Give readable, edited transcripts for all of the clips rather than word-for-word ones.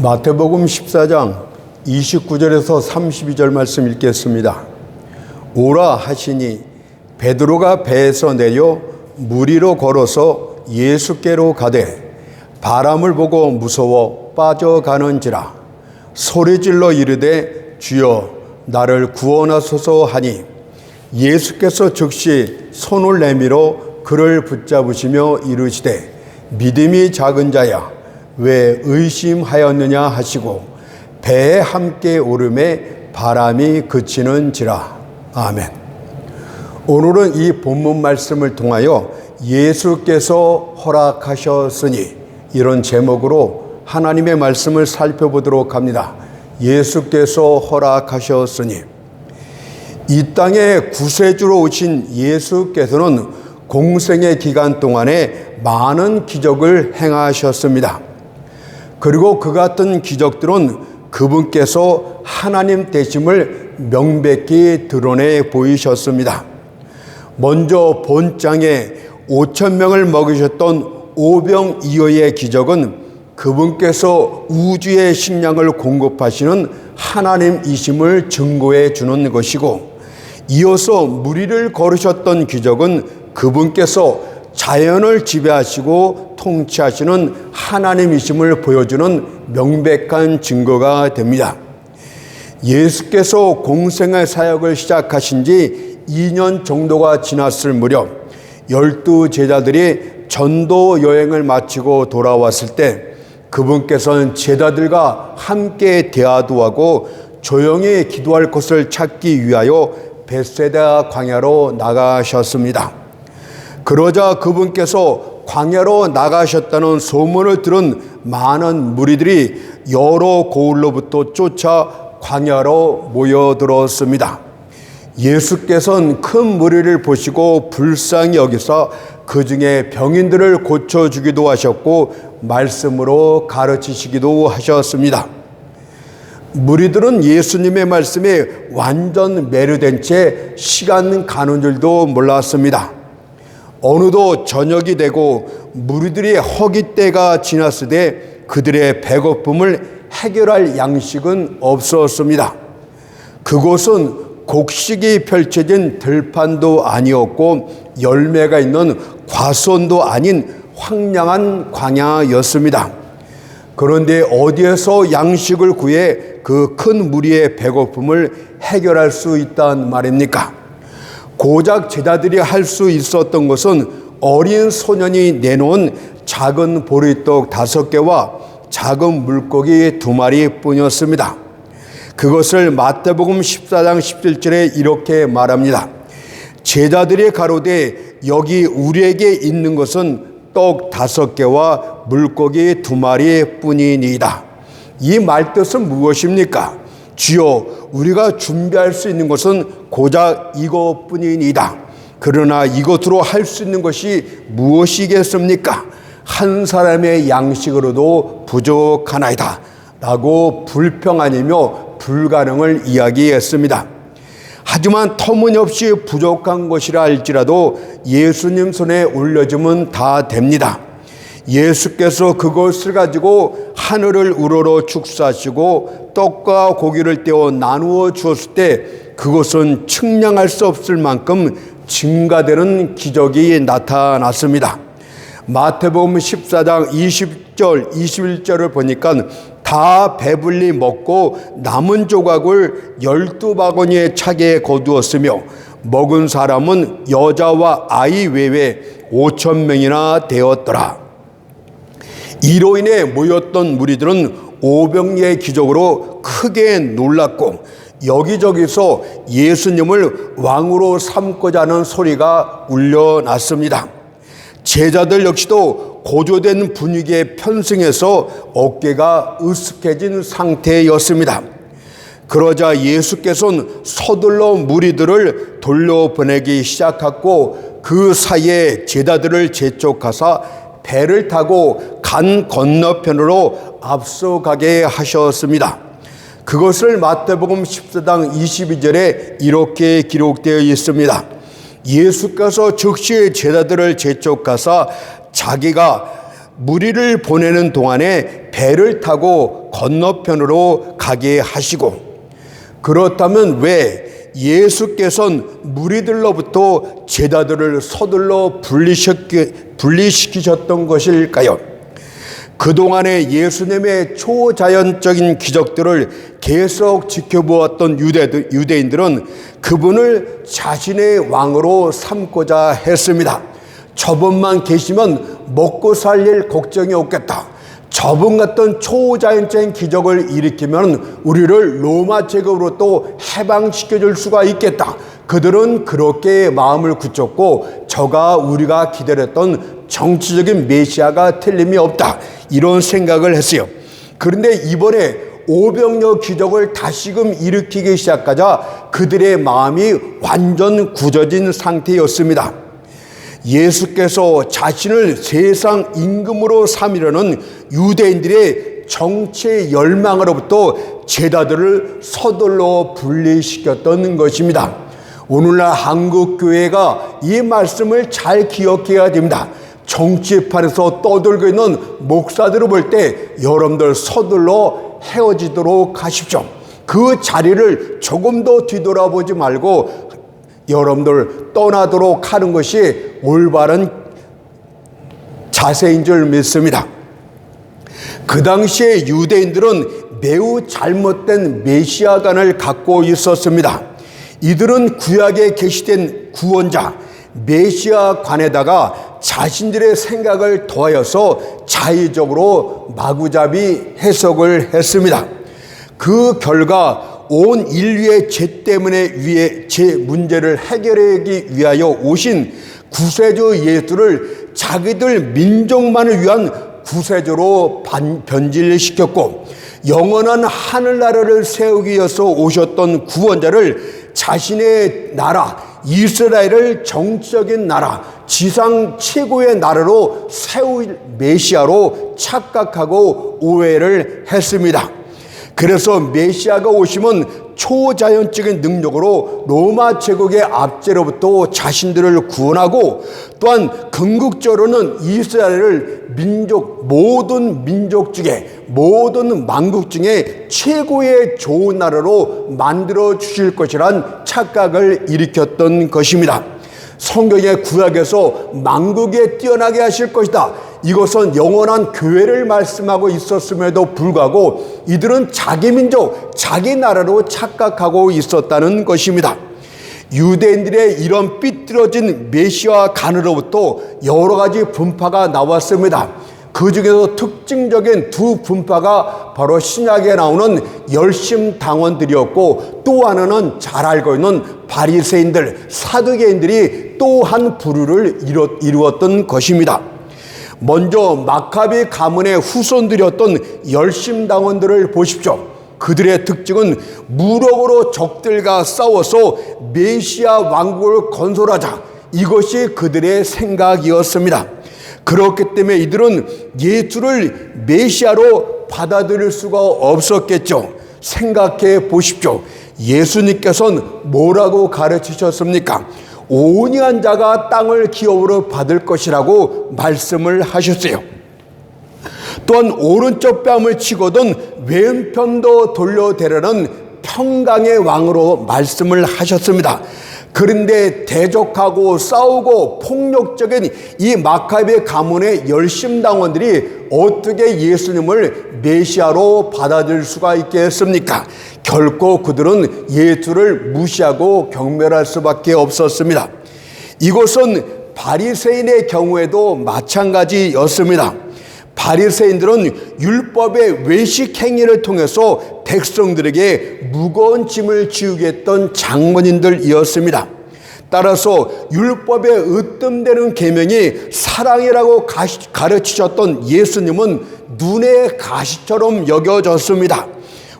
마태복음 14장 29절에서 32절 말씀 읽겠습니다. 오라 하시니 베드로가 배에서 내려 물 위로 걸어서 예수께로 가되 바람을 보고 무서워 빠져가는지라 소리질러 이르되 주여 나를 구원하소서 하니 예수께서 즉시 손을 내밀어 그를 붙잡으시며 이르시되 믿음이 작은 자야 왜 의심하였느냐 하시고 배에 함께 오름에 바람이 그치는지라. 아멘. 오늘은 이 본문 말씀을 통하여 예수께서 허락하셨으니 이런 제목으로 하나님의 말씀을 살펴보도록 합니다. 예수께서 허락하셨으니. 이 땅에 구세주로 오신 예수께서는 공생의 기간 동안에 많은 기적을 행하셨습니다. 그리고 그 같은 기적들은 그분께서 하나님 되심을 명백히 드러내 보이셨습니다. 먼저 본장에 5,000명을 먹이셨던 오병이어의 기적은 그분께서 우주의 식량을 공급하시는 하나님이심을 증거해 주는 것이고, 이어서 무리를 걸으셨던 기적은 그분께서 자연을 지배하시고 통치하시는 하나님이심을 보여주는 명백한 증거가 됩니다. 예수께서 공생의 사역을 시작하신 지 2년 정도가 지났을 무렵 12 제자들이 전도 여행을 마치고 돌아왔을 때 그분께서는 제자들과 함께 대화도 하고 조용히 기도할 곳을 찾기 위하여 벳세다 광야로 나가셨습니다. 그러자 그분께서 광야로 나가셨다는 소문을 들은 많은 무리들이 여러 고을로부터 쫓아 광야로 모여들었습니다. 예수께서는 큰 무리를 보시고 불쌍히 여기사 그 중에 병인들을 고쳐주기도 하셨고 말씀으로 가르치시기도 하셨습니다. 무리들은 예수님의 말씀에 완전 매료된 채 시간 가는 줄도 몰랐습니다. 어느덧 저녁이 되고 무리들이 허기때가 지났으되 그들의 배고픔을 해결할 양식은 없었습니다. 그곳은 곡식이 펼쳐진 들판도 아니었고 열매가 있는 과수원도 아닌 황량한 광야였습니다. 그런데 어디에서 양식을 구해 그 큰 무리의 배고픔을 해결할 수 있단 말입니까? 고작 제자들이 할 수 있었던 것은 어린 소년이 내놓은 작은 보리떡 5개와 작은 물고기 2마리 뿐이었습니다. 그것을 마태복음 14장 17절에 이렇게 말합니다. 제자들이 가로되 여기 우리에게 있는 것은 떡 5개와 물고기 2마리 뿐이니이다. 이 말뜻은 무엇입니까? 주여 우리가 준비할 수 있는 것은 고작 이것뿐이니이다. 그러나 이것으로 할 수 있는 것이 무엇이겠습니까? 한 사람의 양식으로도 부족하나이다 라고 불평하며 불가능을 이야기했습니다. 하지만 터무니없이 부족한 것이라 할지라도 예수님 손에 올려주면 다 됩니다. 예수께서 그것을 가지고 하늘을 우러러 축사하시고 떡과 고기를 떼어 나누어 주었을 때 그것은 측량할 수 없을 만큼 증가되는 기적이 나타났습니다. 마태복음 14장 20절 21절을 보니까 다 배불리 먹고 남은 조각을 12바구니에 차게 거두었으며 먹은 사람은 여자와 아이 외에 5,000명이나 되었더라. 이로 인해 모였던 무리들은 오병이어의 기적으로 크게 놀랐고 여기저기서 예수님을 왕으로 삼고자 하는 소리가 울려났습니다. 제자들 역시도 고조된 분위기에 편승해서 어깨가 으쓱해진 상태였습니다. 그러자 예수께서는 서둘러 무리들을 돌려보내기 시작했고 그 사이에 제자들을 재촉하사 배를 타고 강 건너편으로 앞서가게 하셨습니다. 그것을 마태복음 14장 22절에 이렇게 기록되어 있습니다. 예수께서 즉시 제자들을 재촉하사 자기가 무리를 보내는 동안에 배를 타고 건너편으로 가게 하시고, 그렇다면 왜 예수께서는 무리들로부터 제자들을 서둘러 분리시키셨던 것일까요? 그동안의 예수님의 초자연적인 기적들을 계속 지켜보았던 유대인들은 그분을 자신의 왕으로 삼고자 했습니다. 저분만 계시면 먹고 살 일 걱정이 없겠다. 저분 같은 초자연적인 기적을 일으키면 우리를 로마 제국으로부터 해방시켜줄 수가 있겠다. 그들은 그렇게 마음을 굳혔고 저가 우리가 기다렸던 정치적인 메시아가 틀림이 없다, 이런 생각을 했어요. 그런데 이번에 오병이어 기적을 다시금 일으키기 시작하자 그들의 마음이 완전 굳어진 상태였습니다. 예수께서 자신을 세상 임금으로 삼으려는 유대인들의 정치의 열망으로부터 제자들을 서둘러 분리시켰던 것입니다. 오늘날 한국교회가 이 말씀을 잘 기억해야 됩니다. 정치판에서 떠들고 있는 목사들을 볼 때 여러분들 서둘러 헤어지도록 하십시오. 그 자리를 조금 더 뒤돌아보지 말고 여러분들 떠나도록 하는 것이 올바른 자세인 줄 믿습니다. 그 당시에 유대인들은 매우 잘못된 메시아관을 갖고 있었습니다. 이들은 구약에 계시된 구원자 메시아관에다가 자신들의 생각을 더하여서 자의적으로 마구잡이 해석을 했습니다. 그 결과 온 인류의 죄 때문에 제 문제를 해결하기 위하여 오신 구세주 예수를 자기들 민족만을 위한 구세주로 변질시켰고, 영원한 하늘나라를 세우기 위해서 오셨던 구원자를 자신의 나라 이스라엘을 정치적인 나라, 지상 최고의 나라로 세울 메시아로 착각하고 오해를 했습니다. 그래서 메시아가 오시면 초자연적인 능력으로 로마 제국의 압제로부터 자신들을 구원하고, 또한 궁극적으로는 이스라엘을 모든 민족 중에, 모든 만국 중에 최고의 좋은 나라로 만들어 주실 것이란 착각을 일으켰던 것입니다. 성경의 구약에서 만국에 뛰어나게 하실 것이다, 이것은 영원한 교회를 말씀하고 있었음에도 불구하고 이들은 자기 민족, 자기 나라로 착각하고 있었다는 것입니다. 유대인들의 이런 삐뚤어진 메시아 간으로부터 여러 가지 분파가 나왔습니다. 그 중에서 특징적인 두 분파가 바로 신약에 나오는 열심당원들이었고, 또 하나는 잘 알고 있는 바리새인들, 사두개인들이 또 한 부류를 이루었던 것입니다. 먼저 마카비 가문의 후손들이었던 열심당원들을 보십시오. 그들의 특징은 무력으로 적들과 싸워서 메시아 왕국을 건설하자, 이것이 그들의 생각이었습니다. 그렇기 때문에 이들은 예수를 메시아로 받아들일 수가 없었겠죠. 생각해 보십시오. 예수님께서는 뭐라고 가르치셨습니까? 온유한 자가 땅을 기업으로 받을 것이라고 말씀을 하셨어요. 또한 오른쪽 뺨을 치거든 왼편도 돌려대라는 평강의 왕으로 말씀을 하셨습니다. 그런데 대적하고 싸우고 폭력적인 이 마카베 가문의 열심당원들이 어떻게 예수님을 메시아로 받아들일 수가 있겠습니까? 결코 그들은 예수를 무시하고 경멸할 수밖에 없었습니다. 이것은 바리새인의 경우에도 마찬가지였습니다. 바리새인들은 율법의 외식 행위를 통해서 백성들에게 무거운 짐을 지우게 했던 장본인들이었습니다. 따라서 율법의 으뜸되는 계명이 사랑이라고 가르치셨던 예수님은 눈의 가시처럼 여겨졌습니다.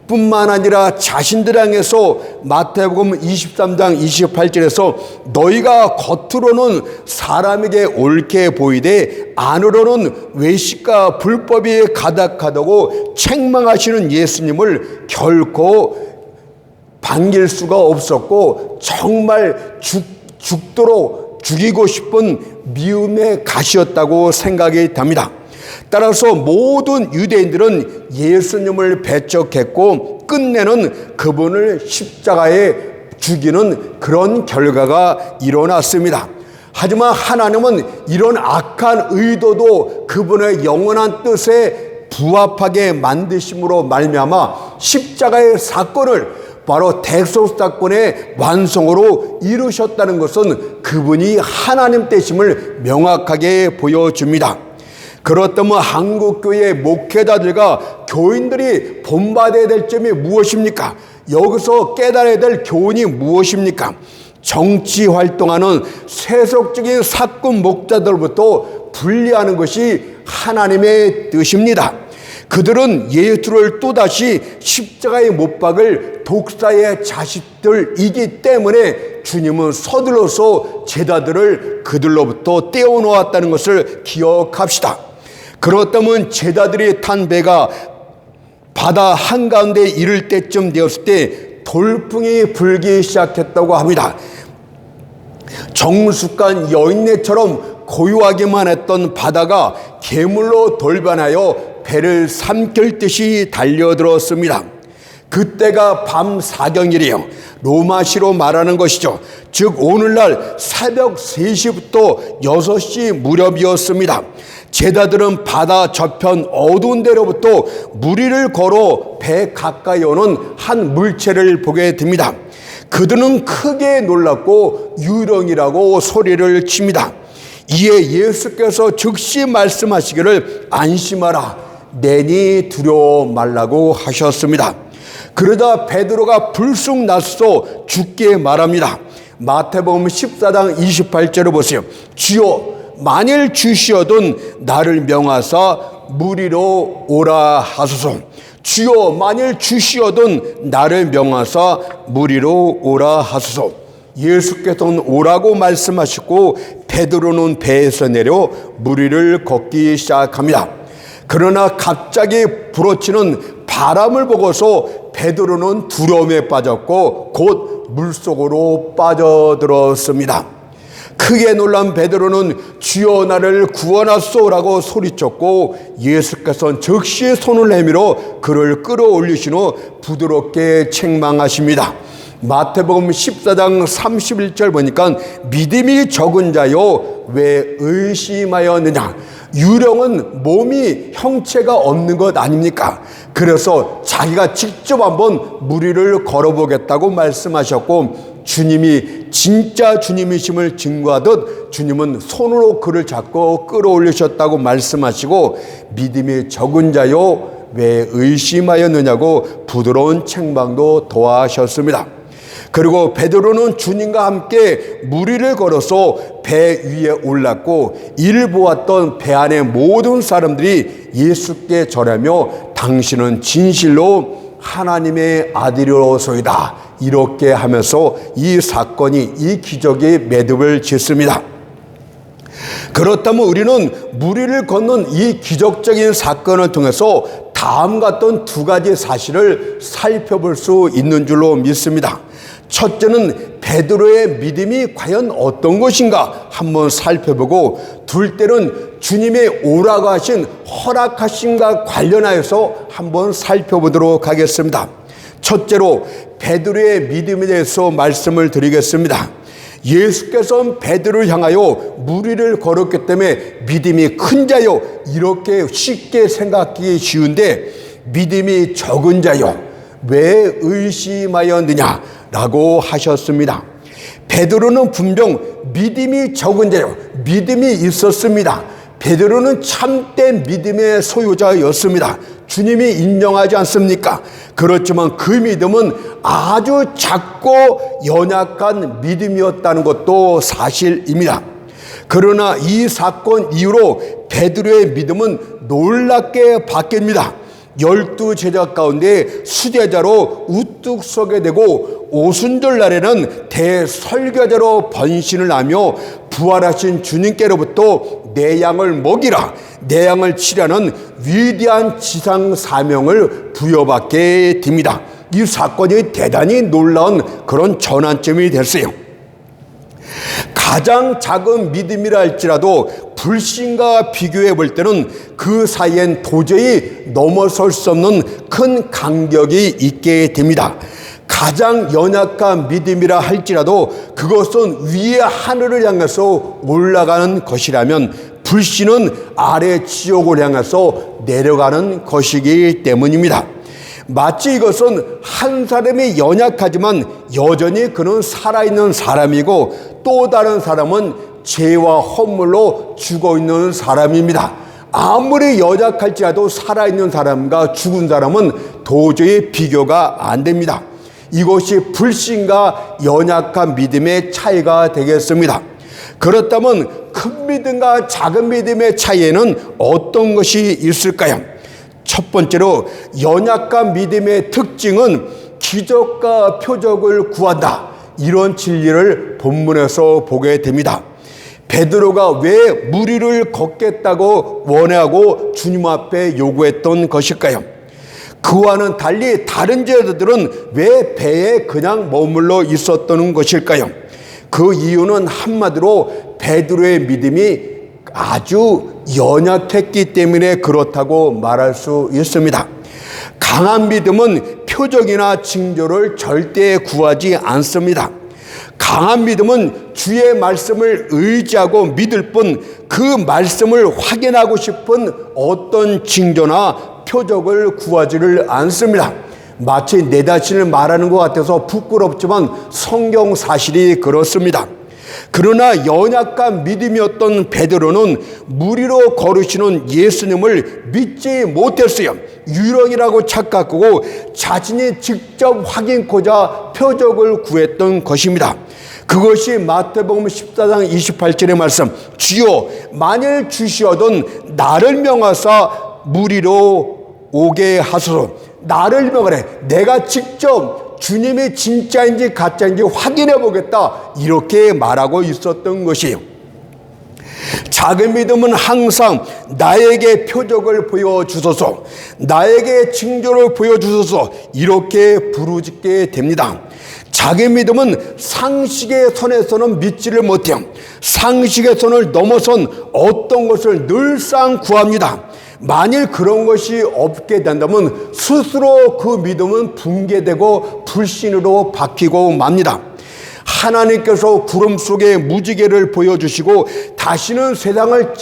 뿐만 아니라 자신들 향해서 마태복음 23장 28절에서 너희가 겉으로는 사람에게 옳게 보이되 안으로는 외식과 불법이 가득하다고 책망하시는 예수님을 결코 반길 수가 없었고, 정말 죽도록 죽이고 싶은 미움의 가시였다고 생각이 됩니다. 따라서 모든 유대인들은 예수님을 배척했고 끝내는 그분을 십자가에 죽이는 그런 결과가 일어났습니다. 하지만 하나님은 이런 악한 의도도 그분의 영원한 뜻에 부합하게 만드심으로 말미암아 십자가의 사건을 바로 대속사 사건의 완성으로 이루셨다는 것은 그분이 하나님 되심을 명확하게 보여줍니다. 그렇다면 한국교회 목회자들과 교인들이 본받아야 될 점이 무엇입니까? 여기서 깨달아야 될 교훈이 무엇입니까? 정치 활동하는 세속적인 사건 목자들부터 분리하는 것이 하나님의 뜻입니다. 그들은 예수를 또다시 십자가에 못 박을 독사의 자식들이기 때문에 주님은 서둘러서 제자들을 그들로부터 떼어놓았다는 것을 기억합시다. 그렇다면 제자들이 탄 배가 바다 한가운데 이를 때쯤 되었을 때 돌풍이 불기 시작했다고 합니다. 정숙한 여인네처럼 고요하기만 했던 바다가 괴물로 돌변하여 배를 삼킬 듯이 달려들었습니다. 그때가 밤 사경이래요. 로마시로 말하는 것이죠. 즉 오늘날 새벽 3시부터 6시 무렵이었습니다. 제자들은 바다 저편 어두운 데로부터 무리를 걸어 배 가까이 오는 한 물체를 보게 됩니다. 그들은 크게 놀랐고 유령이라고 소리를 칩니다. 이에 예수께서 즉시 말씀하시기를 안심하라, 내니 두려워 말라고 하셨습니다. 그러자 베드로가 불쑥 나서 죽게 말합니다. 마태복음 14장 28절을 보세요. 주여, 만일 주시어든 나를 명하사 무리로 오라 하소서. 주여, 만일 주시어든 나를 명하사 무리로 오라 하소서. 예수께서는 오라고 말씀하시고 베드로는 배에서 내려 무리를 걷기 시작합니다. 그러나 갑자기 불어치는 바람을 보고서 베드로는 두려움에 빠졌고 곧 물속으로 빠져들었습니다. 크게 놀란 베드로는 주여 나를 구원하소서라고 소리쳤고 예수께서는 즉시 손을 내밀어 그를 끌어올리신 후 부드럽게 책망하십니다. 마태복음 14장 31절 보니까 믿음이 적은 자여 왜 의심하였느냐. 유령은 몸이 형체가 없는 것 아닙니까? 그래서 자기가 직접 한번 무리를 걸어보겠다고 말씀하셨고 주님이 진짜 주님이심을 증거하듯 주님은 손으로 그를 잡고 끌어올리셨다고 말씀하시고 믿음이 적은 자여 왜 의심하였느냐고 부드러운 책망도 더하셨습니다. 그리고 베드로는 주님과 함께 무리를 걸어서 배 위에 올랐고 이를 보았던 배 안의 모든 사람들이 예수께 절하며 당신은 진실로 하나님의 아들이로소이다 이렇게 하면서 이 사건이 이 기적이 매듭을 짓습니다. 그렇다면 우리는 무리를 걷는 이 기적적인 사건을 통해서 다음과 같은 두 가지 사실을 살펴볼 수 있는 줄로 믿습니다. 첫째는 베드로의 믿음이 과연 어떤 것인가 한번 살펴보고 둘째는 주님의 오라고 하신 허락하심과 관련하여서 한번 살펴보도록 하겠습니다. 첫째로 베드로의 믿음에 대해서 말씀을 드리겠습니다. 예수께서는 베드로를 향하여 무리를 걸었기 때문에 믿음이 큰 자요 이렇게 쉽게 생각하기 쉬운데 믿음이 적은 자요 왜 의심하였느냐 라고 하셨습니다. 베드로는 분명 믿음이 적은 자요 믿음이 있었습니다. 베드로는 참된 믿음의 소유자였습니다. 주님이 인정하지 않습니까? 그렇지만 그 믿음은 아주 작고 연약한 믿음이었다는 것도 사실입니다. 그러나 이 사건 이후로 베드로의 믿음은 놀랍게 바뀝니다. 12제자 가운데 수제자로 우뚝 서게 되고 오순절 날에는 대설교자로 번신을 하며 부활하신 주님께로부터 내 양을 먹이라 내 양을 치라는 위대한 지상 사명을 부여받게 됩니다. 이 사건이 대단히 놀라운 그런 전환점이 됐어요. 가장 작은 믿음이라 할지라도 불신과 비교해 볼 때는 그 사이엔 도저히 넘어설 수 없는 큰 간격이 있게 됩니다. 가장 연약한 믿음이라 할지라도 그것은 위의 하늘을 향해서 올라가는 것이라면 불신은 아래 지옥을 향해서 내려가는 것이기 때문입니다. 마치 이것은 한 사람이 연약하지만 여전히 그는 살아있는 사람이고 또 다른 사람은 죄와 허물로 죽어있는 사람입니다. 아무리 연약할지라도 살아있는 사람과 죽은 사람은 도저히 비교가 안 됩니다. 이것이 불신과 연약한 믿음의 차이가 되겠습니다. 그렇다면 큰 믿음과 작은 믿음의 차이에는 어떤 것이 있을까요? 첫 번째로 연약한 믿음의 특징은 기적과 표적을 구한다. 이런 진리를 본문에서 보게 됩니다. 베드로가 왜 무리를 걷겠다고 원하고 주님 앞에 요구했던 것일까요? 그와는 달리 다른 제자들은 왜 배에 그냥 머물러 있었던 것일까요? 그 이유는 한마디로 베드로의 믿음이 아주 연약했기 때문에 그렇다고 말할 수 있습니다. 강한 믿음은 표적이나 징조를 절대 구하지 않습니다. 강한 믿음은 주의 말씀을 의지하고 믿을 뿐 그 말씀을 확인하고 싶은 어떤 징조나 표적을 구하지를 않습니다. 마치 내 자신을 말하는 것 같아서 부끄럽지만 성경 사실이 그렇습니다. 그러나 연약한 믿음이었던 베드로는 무리로 걸으시는 예수님을 믿지 못했어요. 유령이라고 착각하고 자신이 직접 확인코자 표적을 구했던 것입니다. 그것이 마태복음 14장 28절의 말씀, 주여 만일 주시어든 나를 명하사 무리로 오게 하소서. 나를 명하래. 내가 직접 주님이 진짜인지 가짜인지 확인해 보겠다. 이렇게 말하고 있었던 것이에요. 작은 믿음은 항상 나에게 표적을 보여주소서, 나에게 징조를 보여주소서 이렇게 부르짖게 됩니다. 작은 믿음은 상식의 선에서는 믿지를 못해요. 상식의 선을 넘어선 어떤 것을 늘상 구합니다. 만일 그런 것이 없게 된다면 스스로 그 믿음은 붕괴되고 불신으로 바뀌고 맙니다. 하나님께서 구름 속에 무지개를 보여주시고 다시는 세상을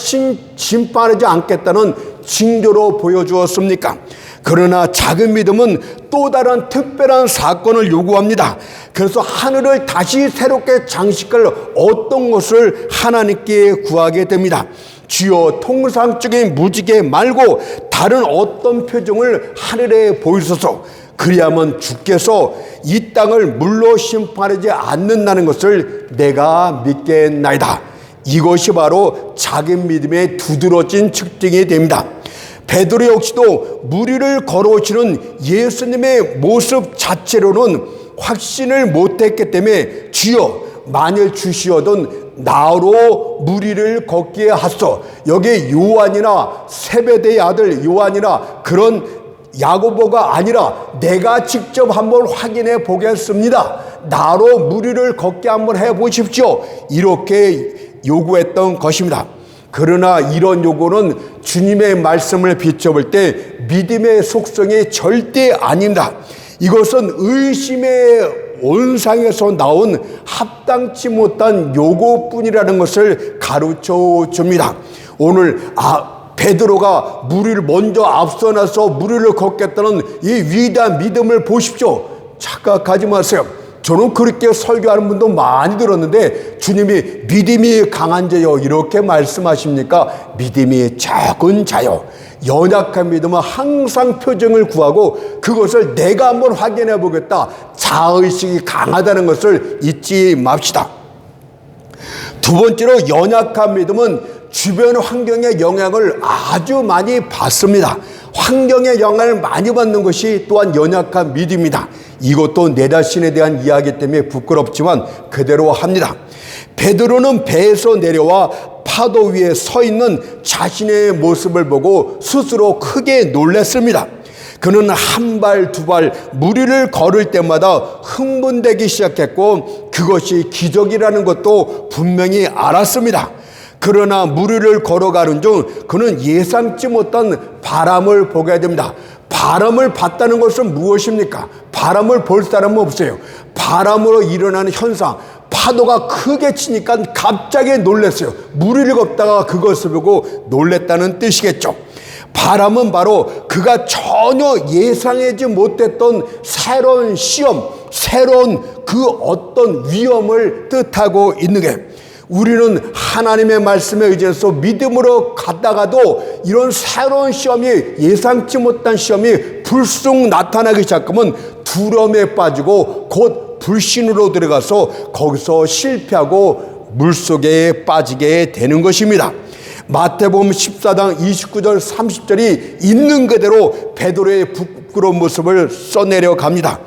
심판하지 않겠다는 징조로 보여주었습니까? 그러나 작은 믿음은 또 다른 특별한 사건을 요구합니다. 그래서 하늘을 다시 새롭게 장식할 어떤 것을 하나님께 구하게 됩니다. 주여 통상적인 무지개 말고 다른 어떤 표정을 하늘에 보이소서. 그리하면 주께서 이 땅을 물로 심판하지 않는다는 것을 내가 믿겠나이다. 이것이 바로 작은 믿음의 두드러진 특징이 됩니다. 베드로 역시도 무리를 걸어오시는 예수님의 모습 자체로는 확신을 못했기 때문에 주여 만일 주시어든 나로 무리를 걷게 하소서. 여기 요한이나 세베대의 아들 요한이나 그런 야고보가 아니라 내가 직접 한번 확인해 보겠습니다. 나로 무리를 걷게 한번 해 보십시오. 이렇게 요구했던 것입니다. 그러나 이런 요구는 주님의 말씀을 비춰볼 때 믿음의 속성이 절대 아닙니다. 이것은 의심의 온상에서 나온 합당치 못한 요구뿐이라는 것을 가르쳐 줍니다. 오늘 베드로가 무리를 먼저 앞서 나서 무리를 걷겠다는 이 위대한 믿음을 보십시오. 착각하지 마세요. 저는 그렇게 설교하는 분도 많이 들었는데 주님이 믿음이 강한 자요 이렇게 말씀하십니까? 믿음이 적은 자요. 연약한 믿음은 항상 표정을 구하고 그것을 내가 한번 확인해 보겠다. 자의식이 강하다는 것을 잊지 맙시다. 두 번째로 연약한 믿음은 주변 환경의 영향을 아주 많이 받습니다. 환경의 영향을 많이 받는 것이 또한 연약한 믿음이다. 이것도 내 자신에 대한 이야기 때문에 부끄럽지만 그대로 합니다. 베드로는 배에서 내려와 파도 위에 서 있는 자신의 모습을 보고 스스로 크게 놀랐습니다. 그는 한 발, 두 발 무리를 걸을 때마다 흥분되기 시작했고 그것이 기적이라는 것도 분명히 알았습니다. 그러나 물 위를 걸어가는 중 그는 예상치 못한 바람을 보게 됩니다. 바람을 봤다는 것은 무엇입니까? 바람을 볼 사람은 없어요. 바람으로 일어나는 현상, 파도가 크게 치니까 갑자기 놀랐어요. 물 위를 걷다가 그것을 보고 놀랬다는 뜻이겠죠. 바람은 바로 그가 전혀 예상하지 못했던 새로운 시험, 새로운 그 어떤 위험을 뜻하고 있는 게, 우리는 하나님의 말씀에 의지해서 믿음으로 가다가도 이런 새로운 시험이, 예상치 못한 시험이 불쑥 나타나기 시작하면 두려움에 빠지고 곧 불신으로 들어가서 거기서 실패하고 물속에 빠지게 되는 것입니다. 마태복음 14장 29절 30절이 있는 그대로 베드로의 부끄러운 모습을 써내려 갑니다.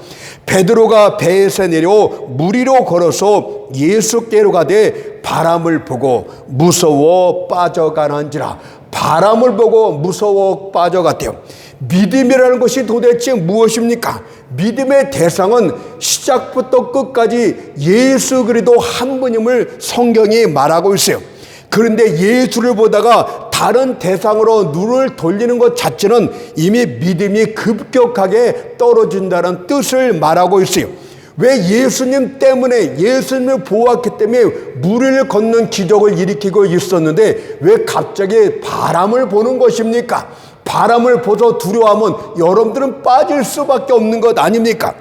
베드로가 배에서 내려 물 위로 걸어서 예수께로 가되 바람을 보고 무서워 빠져가는지라. 바람을 보고 무서워 빠져갔대요. 믿음이라는 것이 도대체 무엇입니까? 믿음의 대상은 시작부터 끝까지 예수 그리스도 한 분임을 성경이 말하고 있어요. 그런데 예수를 보다가 다른 대상으로 눈을 돌리는 것 자체는 이미 믿음이 급격하게 떨어진다는 뜻을 말하고 있어요. 왜? 예수님 때문에, 예수님을 보았기 때문에 물 위를 걷는 기적을 일으키고 있었는데 왜 갑자기 바람을 보는 것입니까? 바람을 보서 두려워하면 여러분들은 빠질 수밖에 없는 것 아닙니까?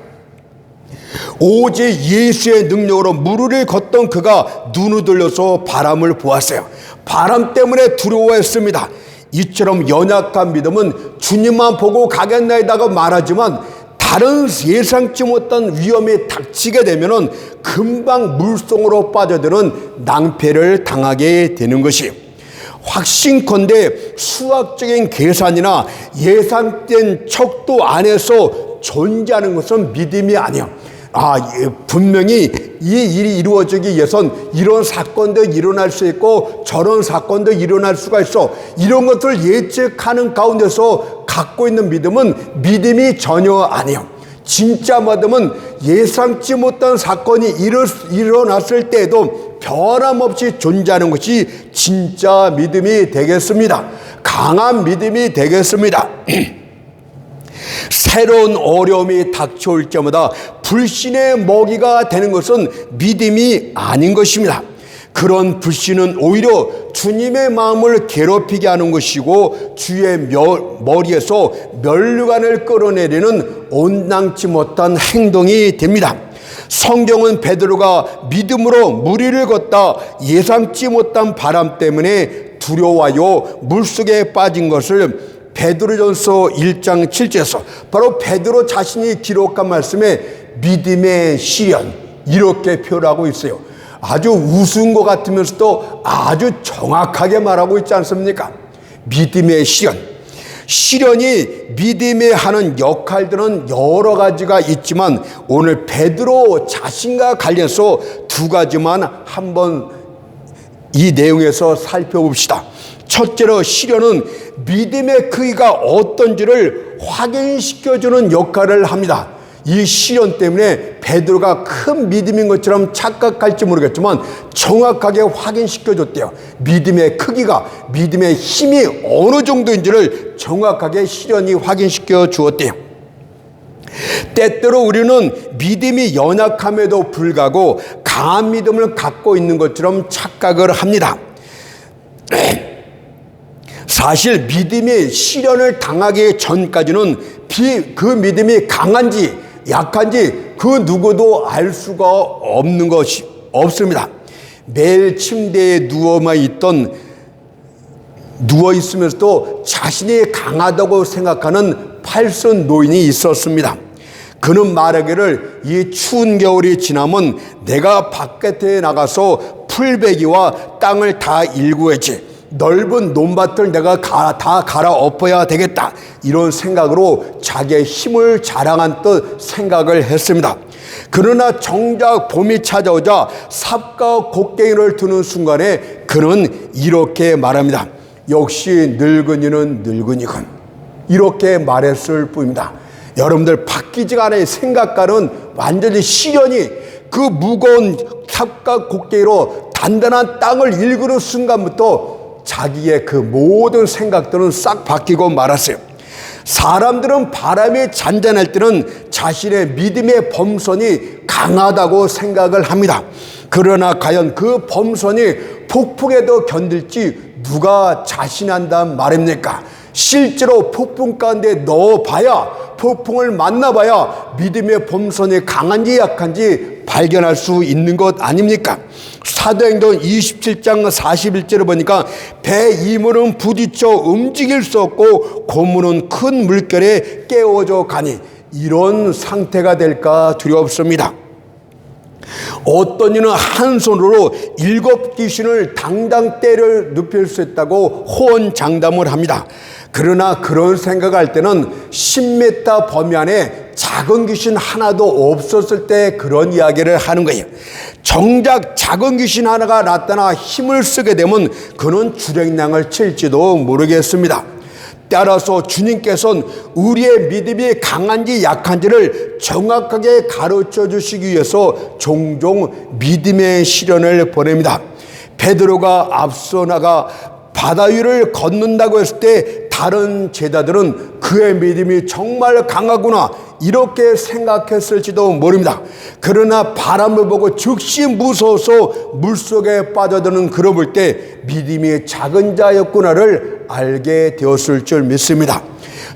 오직 예수의 능력으로 물 위를 걷던 그가 눈을 들려서 바람을 보았어요. 바람 때문에 두려워했습니다. 이처럼 연약한 믿음은 주님만 보고 가겠나이다고 말하지만 다른 예상치 못한 위험이 닥치게 되면 금방 물속으로 빠져드는 낭패를 당하게 되는 것이에요. 확신컨대 수학적인 계산이나 예상된 척도 안에서 존재하는 것은 믿음이 아니에요. 분명히 이 일이 이루어지기 위해선 이런 사건도 일어날 수 있고 저런 사건도 일어날 수가 있어. 이런 것을 예측하는 가운데서 갖고 있는 믿음은 믿음이 전혀 아니에요. 진짜 믿음은 예상치 못한 사건이 일어났을 때에도 변함없이 존재하는 것이 진짜 믿음이 되겠습니다. 강한 믿음이 되겠습니다. 새로운 어려움이 닥쳐올 때마다 불신의 먹이가 되는 것은 믿음이 아닌 것입니다. 그런 불신은 오히려 주님의 마음을 괴롭히게 하는 것이고 주의 머리에서 면류관을 끌어내리는 온당치 못한 행동이 됩니다. 성경은 베드로가 믿음으로 물 위를 걷다 예상치 못한 바람 때문에 두려워하여 물속에 빠진 것을 베드로전서 1장 7절에서 바로 베드로 자신이 기록한 말씀에 믿음의 시련, 이렇게 표현하고 있어요. 아주 우스운 것 같으면서도 아주 정확하게 말하고 있지 않습니까? 믿음의 시련. 시련이 믿음에 하는 역할들은 여러 가지가 있지만 오늘 베드로 자신과 관련해서 두 가지만 한번 이 내용에서 살펴봅시다. 첫째로 시련은 믿음의 크기가 어떤지를 확인시켜주는 역할을 합니다. 이 시련 때문에 베드로가 큰 믿음인 것처럼 착각할지 모르겠지만 정확하게 확인시켜줬대요. 믿음의 크기가, 믿음의 힘이 어느 정도인지를 정확하게 시련이 확인시켜 주었대요. 때때로 우리는 믿음이 연약함에도 불구하고 강한 믿음을 갖고 있는 것처럼 착각을 합니다. 사실 믿음이 시련을 당하기 전까지는 그 믿음이 강한지 약한지 그 누구도 알 수가 없는 것이 없습니다. 매일 침대에 누워 있으면서도 자신이 강하다고 생각하는 팔순 노인이 있었습니다. 그는 말하기를 이 추운 겨울이 지나면 내가 바깥에 나가서 풀베기와 땅을 다 일구어야지, 넓은 논밭을 내가 다 갈아엎어야 되겠다, 이런 생각으로 자기의 힘을 자랑한 듯 생각을 했습니다. 그러나 정작 봄이 찾아오자 삽과 곡괭이를 드는 순간에 그는 이렇게 말합니다. 역시 늙은이는 늙은이군, 이렇게 말했을 뿐입니다. 여러분들, 바뀌지가 않아요. 생각과는 완전히 시련이 그 무거운 삽과 곡괭이로 단단한 땅을 일구는 순간부터 자기의 그 모든 생각들은 싹 바뀌고 말았어요. 사람들은 바람이 잔잔할 때는 자신의 믿음의 범선이 강하다고 생각을 합니다. 그러나 과연 그 범선이 폭풍에도 견딜지 누가 자신한단 말입니까? 실제로 폭풍 가운데 넣어봐야, 폭풍을 만나봐야 믿음의 범선이 강한지 약한지 발견할 수 있는 것 아닙니까? 사도행전 27장 41절을 보니까 배 이물은 부딪혀 움직일 수 없고 고문은 큰 물결에 깨워져 가니, 이런 상태가 될까 두렵습니다. 어떤 이는 한 손으로 7 귀신을 당당 때려 눕힐 수 있다고 호언장담을 합니다. 그러나 그런 생각할 때는 10m 범위 안에 작은 귀신 하나도 없었을 때 그런 이야기를 하는 거예요. 정작 작은 귀신 하나가 나타나 힘을 쓰게 되면 그는 주랭랑을 칠지도 모르겠습니다. 따라서 주님께서는 우리의 믿음이 강한지 약한지를 정확하게 가르쳐 주시기 위해서 종종 믿음의 시련을 보냅니다. 베드로가 앞서 나가 바다 위를 걷는다고 했을 때 다른 제자들은 그의 믿음이 정말 강하구나 이렇게 생각했을지도 모릅니다. 그러나 바람을 보고 즉시 무서워서 물속에 빠져드는 그를 볼 때 믿음이 작은 자였구나를 알게 되었을 줄 믿습니다.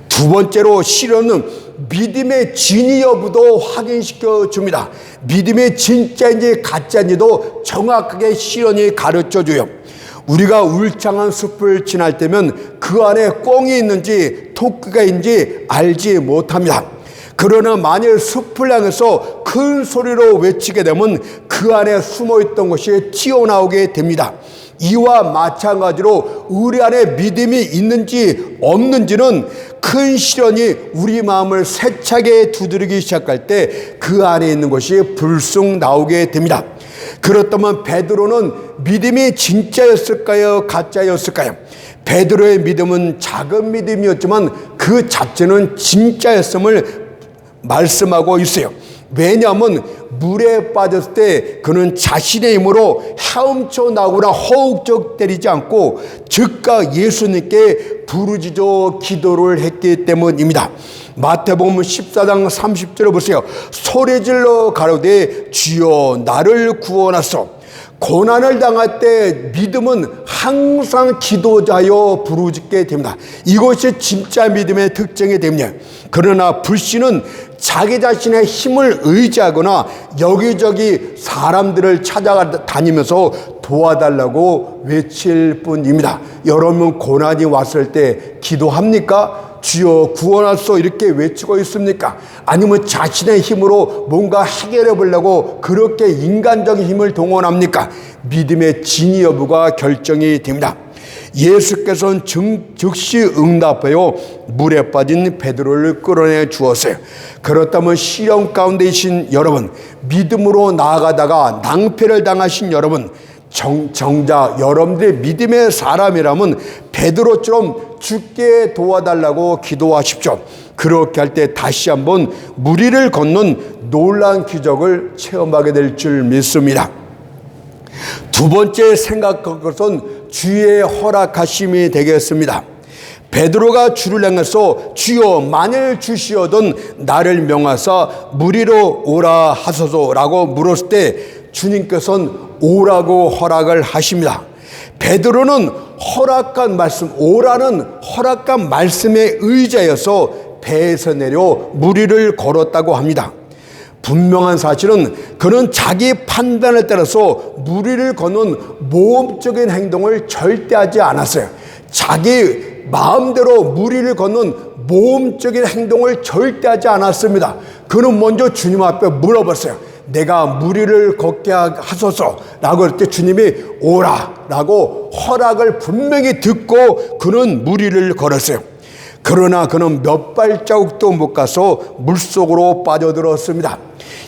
두 번째로 시련은 믿음의 진위 여부도 확인시켜 줍니다. 믿음이 진짜인지 가짜인지도 정확하게 시련이 가르쳐 줘요. 우리가 울창한 숲을 지날 때면 그 안에 꿩이 있는지 토끼가 있는지 알지 못합니다. 그러나 만일 숲을 향해서 큰 소리로 외치게 되면 그 안에 숨어있던 것이 튀어나오게 됩니다. 이와 마찬가지로 우리 안에 믿음이 있는지 없는지는 큰 시련이 우리 마음을 세차게 두드리기 시작할 때 그 안에 있는 것이 불쑥 나오게 됩니다. 그렇다면 베드로는 믿음이 진짜였을까요? 가짜였을까요? 베드로의 믿음은 작은 믿음이었지만 그 자체는 진짜였음을 말씀하고 있어요. 왜냐하면 물에 빠졌을 때 그는 자신의 힘으로 헤엄쳐 나오거나 허우적 때리지 않고 즉각 예수님께 부르짖어 기도를 했기 때문입니다. 마태복음 14장 30절을 보세요. 소리질러 가로되 주여 나를 구원하소서. 고난을 당할 때 믿음은 항상 기도자여 부르짖게 됩니다. 이것이 진짜 믿음의 특징이 됩니다. 그러나 불신은 자기 자신의 힘을 의지하거나 여기저기 사람들을 찾아다니면서 도와달라고 외칠 뿐입니다. 여러분 고난이 왔을 때 기도합니까? 주여 구원하소서 이렇게 외치고 있습니까? 아니면 자신의 힘으로 뭔가 해결해 보려고 그렇게 인간적인 힘을 동원합니까? 믿음의 진위 여부가 결정이 됩니다. 예수께서는 즉시 응답하여 물에 빠진 베드로를 끌어내 주었어요. 그렇다면 시련 가운데 계신 여러분, 믿음으로 나아가다가 낭패를 당하신 여러분, 정작 여러분들의 믿음의 사람이라면 베드로처럼 죽게 도와달라고 기도하십시오. 그렇게 할 때 다시 한번 무리를 걷는 놀라운 기적을 체험하게 될 줄 믿습니다. 두 번째 생각할 것은 주의 허락하심이 되겠습니다. 베드로가 주를 향해서 주여 만일 주시어든 나를 명하사 무리로 오라 하소서라고 물었을 때 주님께서는 오라고 허락을 하십니다. 베드로는 허락한 말씀, 오라는 허락한 말씀에 의지하여서 배에서 내려 무리를 걸었다고 합니다. 분명한 사실은 그는 자기 판단에 따라서 무리를 걷는 모험적인 행동을 절대 하지 않았어요. 자기 마음대로 무리를 걷는 모험적인 행동을 절대 하지 않았습니다. 그는 먼저 주님 앞에 물어봤어요. 내가 무리를 걷게 하소서라고 할 때 주님이 오라라고 허락을 분명히 듣고 그는 무리를 걸었어요. 그러나 그는 몇 발자국도 못 가서 물속으로 빠져들었습니다.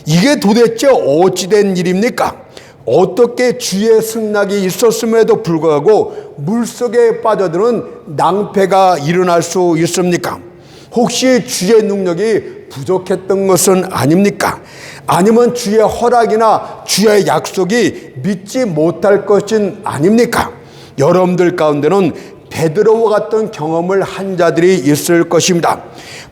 이게 도대체 어찌된 일입니까? 어떻게 주의 승낙이 있었음에도 불구하고 물속에 빠져드는 낭패가 일어날 수 있습니까? 혹시 주의 능력이 부족했던 것은 아닙니까? 아니면 주의 허락이나 주의 약속이 믿지 못할 것은 아닙니까? 여러분들 가운데는 베드로와 같은 경험을 한 자들이 있을 것입니다.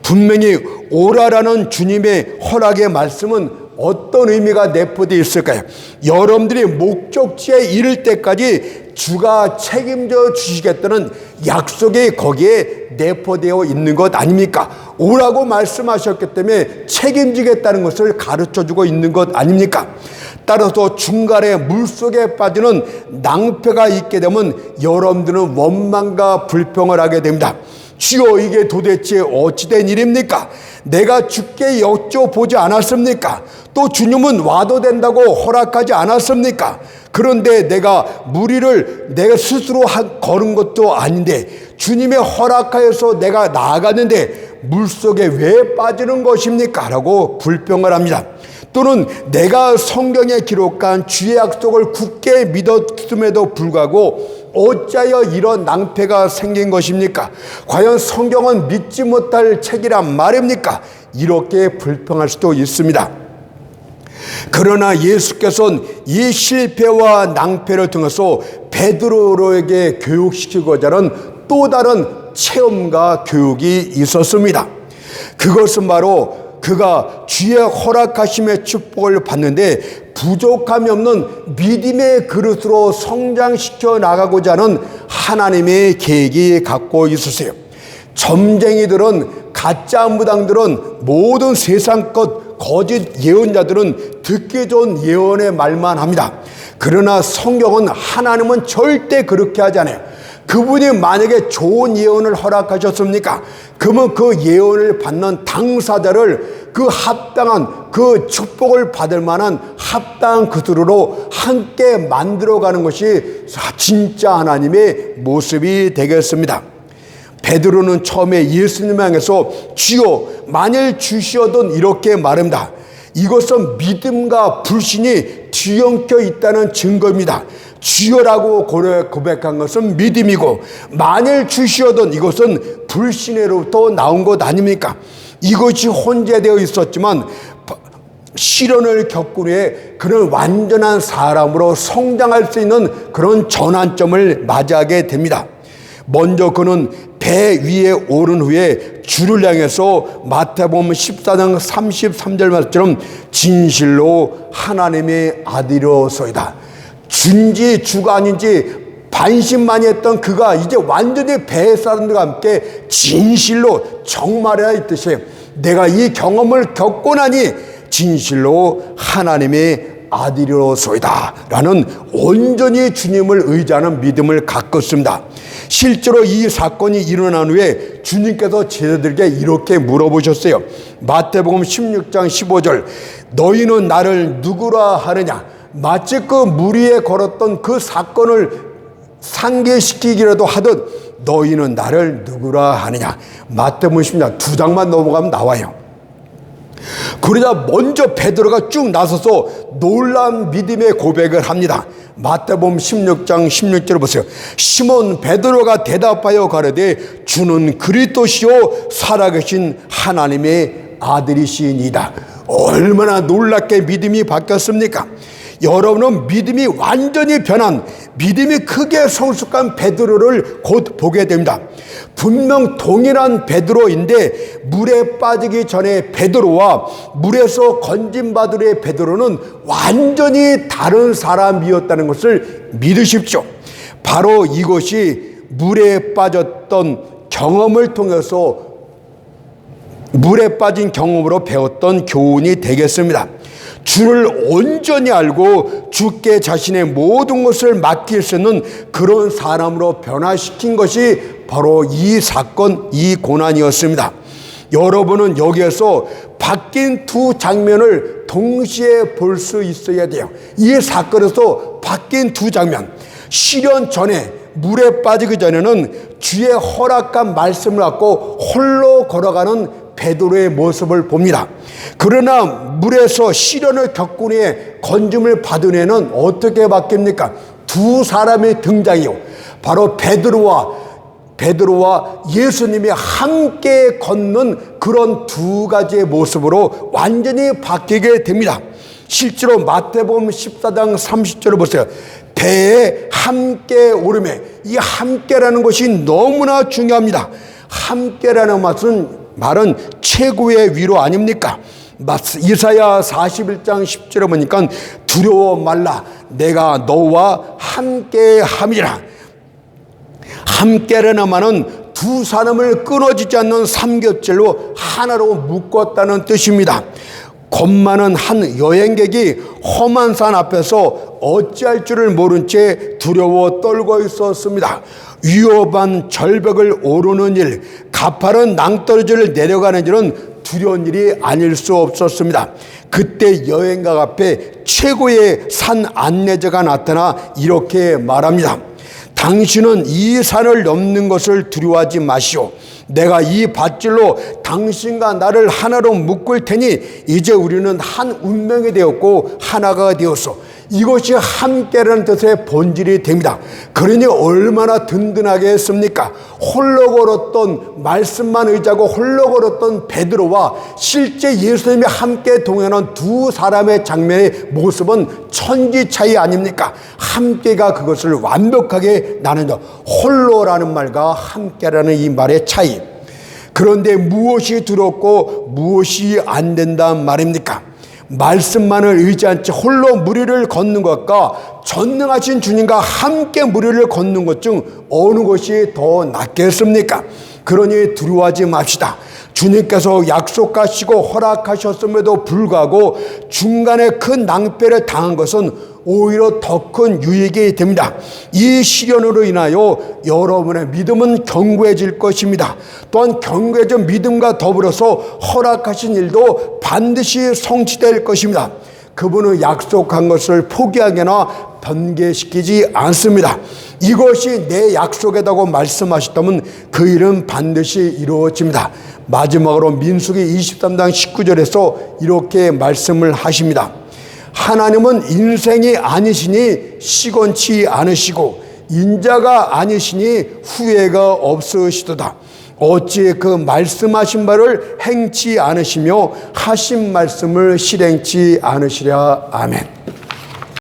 분명히 오라라는 주님의 허락의 말씀은 어떤 의미가 내포되어 있을까요? 여러분들이 목적지에 이를 때까지 주가 책임져 주시겠다는 약속이 거기에 내포되어 있는 것 아닙니까? 오라고 말씀하셨기 때문에 책임지겠다는 것을 가르쳐주고 있는 것 아닙니까? 따라서 중간에 물속에 빠지는 낭패가 있게 되면 여러분들은 원망과 불평을 하게 됩니다. 주여, 이게 도대체 어찌된 일입니까? 내가 주께 여쭤보지 않았습니까? 또 주님은 와도 된다고 허락하지 않았습니까? 그런데 내가 무리를 내가 스스로 걸은 것도 아닌데 주님의 허락하여서 내가 나아갔는데 물속에 왜 빠지는 것입니까? 라고 불평을 합니다. 또는 내가 성경에 기록한 주의 약속을 굳게 믿었음에도 불구하고 어찌하여 이런 낭패가 생긴 것입니까? 과연 성경은 믿지 못할 책이란 말입니까? 이렇게 불평할 수도 있습니다. 그러나 예수께서는 이 실패와 낭패를 통해서 베드로에게 교육시키고자 하는 또 다른 체험과 교육이 있었습니다. 그것은 바로 그가 주의 허락하심의 축복을 받는데 부족함이 없는 믿음의 그릇으로 성장시켜 나가고자 하는 하나님의 계획이 갖고 있으세요. 점쟁이들은, 가짜 무당들은, 모든 세상 것 거짓 예언자들은 듣기 좋은 예언의 말만 합니다. 그러나 성경은, 하나님은 절대 그렇게 하지 않아요. 그분이 만약에 좋은 예언을 허락하셨습니까? 그러면 그 예언을 받는 당사자를 그 합당한 그 축복을 받을 만한 합당한 그들로 함께 만들어가는 것이 진짜 하나님의 모습이 되겠습니다. 베드로는 처음에 예수님 향해서 주여, 만일 주시어든 이렇게 말합니다. 이것은 믿음과 불신이 뒤엉켜 있다는 증거입니다. 주여라고 고백한 것은 믿음이고, 만일 주시어든 이것은 불신으로부터 나온 것 아닙니까? 이것이 혼재되어 있었지만 시련을 겪은 후에 그는 완전한 사람으로 성장할 수 있는 그런 전환점을 맞이하게 됩니다. 먼저 그는 배 위에 오른 후에 주를 향해서 마태복음 14장 33절 말씀처럼 진실로 하나님의 아들이로소이다. 준지 주가 아닌지 반신만이 했던 그가 이제 완전히 배 사람들과 함께 진실로 정말이라 있듯이 내가 이 경험을 겪고 나니 진실로 하나님의 아들이로소이다 라는 온전히 주님을 의지하는 믿음을 갖겠습니다. 실제로 이 사건이 일어난 후에 주님께서 제자들에게 이렇게 물어보셨어요. 마태복음 16장 15절, 너희는 나를 누구라 하느냐? 마치 그 물 위에 걸었던 그 사건을 상기시키기라도 하듯 너희는 나를 누구라 하느냐? 마태복음 16장 2장만 넘어가면 나와요. 그러자 먼저 베드로가 쭉 나서서 놀라운 믿음의 고백을 합니다. 마태복음 16장 16절을 보세요. 시몬 베드로가 대답하여 가로되 주는 그리스도시요 살아계신 하나님의 아들이시니이다. 얼마나 놀랍게 믿음이 바뀌었습니까? 여러분은 믿음이 완전히 변한, 믿음이 크게 성숙한 베드로를 곧 보게 됩니다. 분명 동일한 베드로인데 물에 빠지기 전에 베드로와 물에서 건진받을 후의 베드로는 완전히 다른 사람이었다는 것을 믿으십시오. 바로 이것이 물에 빠졌던 경험을 통해서, 물에 빠진 경험으로 배웠던 교훈이 되겠습니다. 주를 온전히 알고 주께 자신의 모든 것을 맡길 수 있는 그런 사람으로 변화시킨 것이 바로 이 사건, 이 고난이었습니다. 여러분은 여기에서 바뀐 두 장면을 동시에 볼 수 있어야 돼요. 이 사건에서 바뀐 두 장면, 시련 전에 물에 빠지기 전에는 주의 허락한 말씀을 갖고 홀로 걸어가는 베드로의 모습을 봅니다. 그러나 물에서 시련을 겪은 후에 건짐을 받은 후에는 어떻게 바뀝니까? 두 사람의 등장이요. 바로 베드로와 베드로와 예수님이 함께 걷는 그런 두 가지의 모습으로 완전히 바뀌게 됩니다. 실제로 마태복음 14장 30절을 보세요. 배에 함께 오르매, 이 함께라는 것이 너무나 중요합니다. 함께라는 말은 최고의 위로 아닙니까? 이사야 41장 10절에 보니까 두려워 말라, 내가 너와 함께 함이라. 함께라는 말은 두 사람을 끊어지지 않는 삼겹살로 하나로 묶었다는 뜻입니다. 겁 많은 한 여행객이 험한 산 앞에서 어찌할 줄을 모른 채 두려워 떨고 있었습니다. 위험한 절벽을 오르는 일, 가파른 낭떠러지를 내려가는 일은 두려운 일이 아닐 수 없었습니다. 그때 여행가 앞에 최고의 산 안내자가 나타나 이렇게 말합니다. 당신은 이 산을 넘는 것을 두려워하지 마시오. 내가 이 밧줄로 당신과 나를 하나로 묶을 테니 이제 우리는 한 운명이 되었고 하나가 되었소. 이것이 함께라는 뜻의 본질이 됩니다. 그러니 얼마나 든든하겠습니까? 홀로 걸었던, 말씀만 의지하고 홀로 걸었던 베드로와 실제 예수님이 함께 동행하는 두 사람의 장면의 모습은 천지 차이 아닙니까? 함께가 그것을 완벽하게 나누죠. 홀로라는 말과 함께라는 이 말의 차이. 그런데 무엇이 두렵고 무엇이 안 된단 말입니까? 말씀만을 의지한 채 홀로 무리를 걷는 것과 전능하신 주님과 함께 무리를 걷는 것 중 어느 것이 더 낫겠습니까? 그러니 두려워하지 맙시다. 주님께서 약속하시고 허락하셨음에도 불구하고 중간에 큰 낭패를 당한 것은 오히려 더 큰 유익이 됩니다. 이 시련으로 인하여 여러분의 믿음은 견고해질 것입니다. 또한 견고해진 믿음과 더불어서 허락하신 일도 반드시 성취될 것입니다. 그분은 약속한 것을 포기하거나 변개시키지 않습니다. 이것이 내 약속이라고 말씀하셨다면 그 일은 반드시 이루어집니다. 마지막으로 민수기 23장 19절에서 이렇게 말씀을 하십니다. 하나님은 인생이 아니시니 시건치 않으시고 인자가 아니시니 후회가 없으시도다. 어찌 그 말씀하신 바를 행치 않으시며 하신 말씀을 실행치 않으시랴. 아멘.